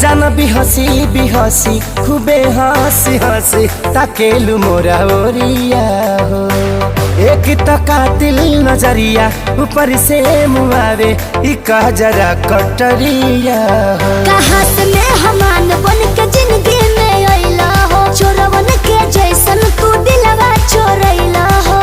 जान बिहसी खूबे हंसी हंसी ताकेलु मोरा ओरिया हो। एक तो कातिल नजरिया ऊपर से मुआवे इका जरा कटरिया हो। कहाँ से मेहमान बन के जिंदगी में अइला हो, चोरवन के जैसन तू दिलवा चोरैला हो।